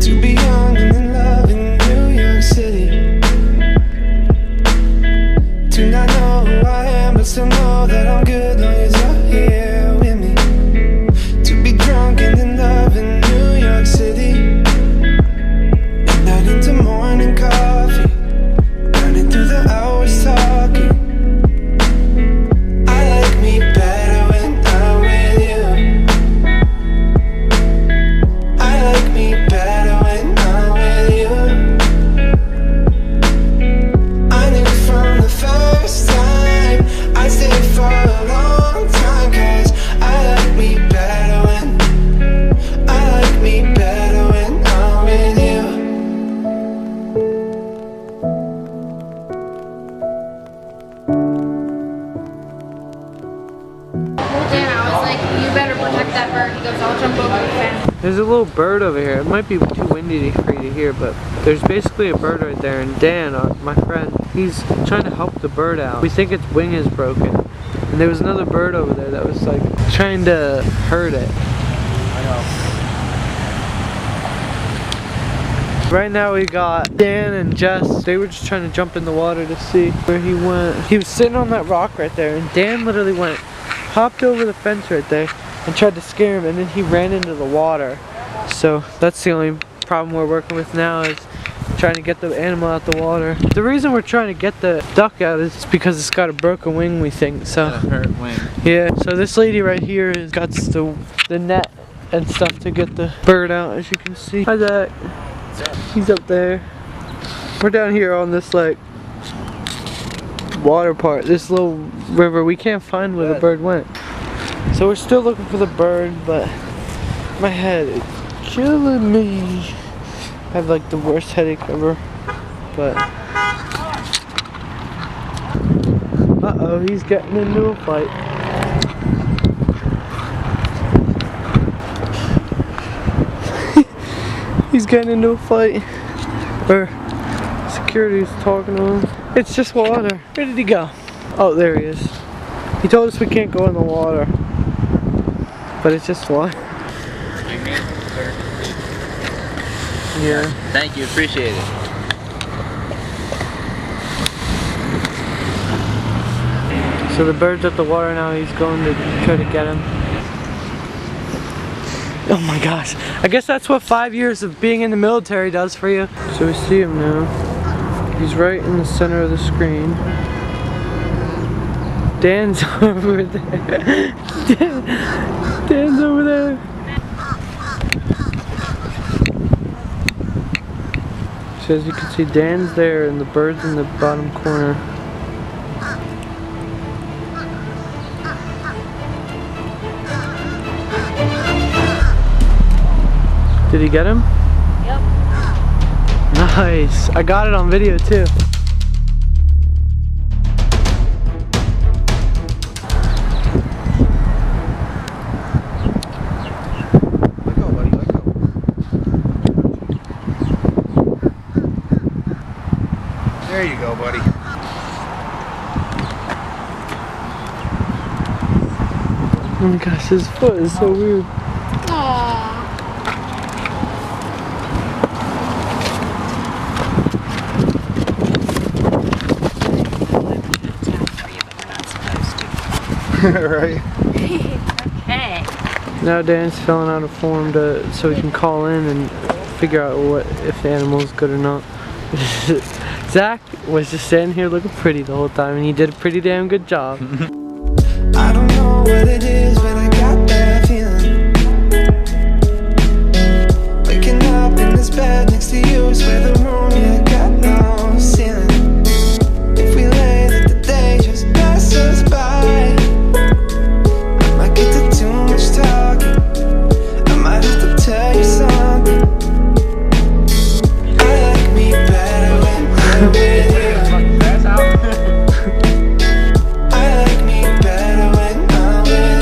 To be young and in love in New York City. To not know who I am, but still know that I'm good long as you're here with me. To be drunk and in love in New York City. And night into morning coffee, running through the hours talking. I like me better when I'm with you. I like me better when I'm with you. I knew from the first time I'd stay for a long time, 'cause I like me better when I like me better when I'm with you. Dan, I was like, you better protect that bird. He goes, I'll jump over the fence. There's a little bird over here. It might be too windy for you to hear, but there's basically a bird right there, and Dan, my friend, he's trying to help the bird out. We think its wing is broken. And there was another bird over there that was like trying to hurt it. I know. Right now we got Dan and Jess. They were just trying to jump in the water to see where he went. He was sitting on that rock right there, and Dan literally hopped over the fence right there and tried to scare him, and then he ran into the water. So that's the only problem we're working with now, is trying to get the animal out the water. The reason we're trying to get the duck out is because it's got a broken wing, we think. So A hurt wing. yeah, so this lady right here has got the net and stuff to get the bird out, as you can see. Hi Zach. He's up there. We're down here on this like water part, this little river. We can't find where the bird went. So we're still looking for the bird, but my head is killing me. I have like the worst headache ever. But uh-oh, he's getting into a fight. He's getting into a fight. Or security's talking to him. It's just water. Where did he go? Oh, there he is. He told us we can't go in the water. But it's just water. Yeah. Thank you, appreciate it. So the bird's at the water now. He's going to try to get him. Oh my gosh. I guess that's what 5 years of being in the military does for you. So we see him now. He's right in the center of the screen. Dan's over there. Dan's over there. So as you can see, Dan's there and the bird's in the bottom corner. Did he get him? Yep. Nice. I got it on video too. Let go, buddy, let go. There you go, buddy. Oh my gosh, his foot is so weird. Aww. Right? Okay. Now Dan's filling out a form so he can call in and figure out if the animal is good or not. Zach was just standing here looking pretty the whole time, and he did a pretty damn good job. I don't know what it is, but I got that feeling. Waking up in this bed next to you, swear the room, yeah, got no ceiling. If we lay that the day just passes by, I might get to too much talking. I might have to tell you something. I like me better when I'm with you. I like me better when I'm with you.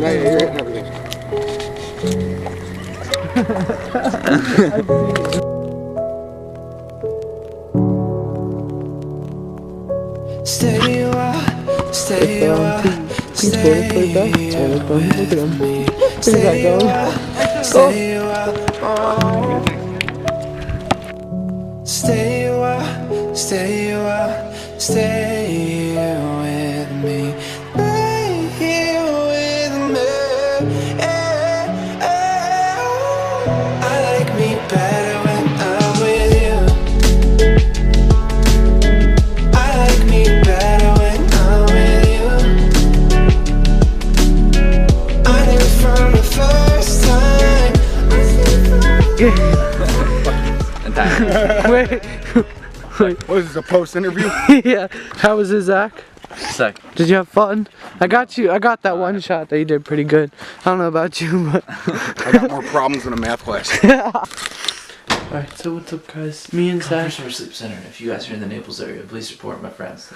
And I ate it and everything. Stay a while, stay a while, stay Look at him. Where's that going? stay a while, oh. Stay a while, stay a while, stay here with me. Stay here with me. I like me better when I'm with you. I like me better when I'm with you. I knew from the first time. Wait. What is this, a post interview? Yeah. How was it, Zach? Sick. Did you have fun? I got that one shot that you did pretty good. I don't know about you, but I got more problems than a math class. alright, so what's up, guys? Me and Zach. Customer Sleep Center. If you guys are in the Naples area, please support my friends.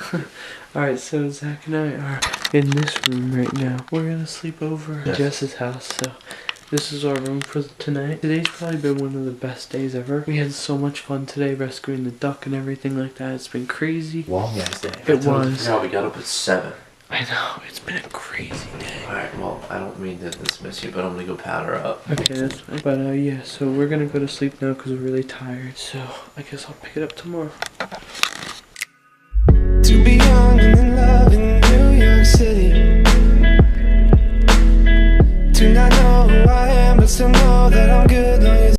Alright, so Zach and I are in this room right now. We're gonna sleep over at Jess's house, so this is our room for tonight. Today's probably been one of the best days ever. We had so much fun today rescuing the duck and everything like that. It's been crazy. Long ass day. It was. Yeah, we got up at 7. I know, it's been a crazy day. Alright, well, I don't mean to dismiss you, but I'm gonna go powder up. Okay, that's fine. But yeah, so we're gonna go to sleep now because we're really tired. So I guess I'll pick it up tomorrow. To be young and in love in New York City.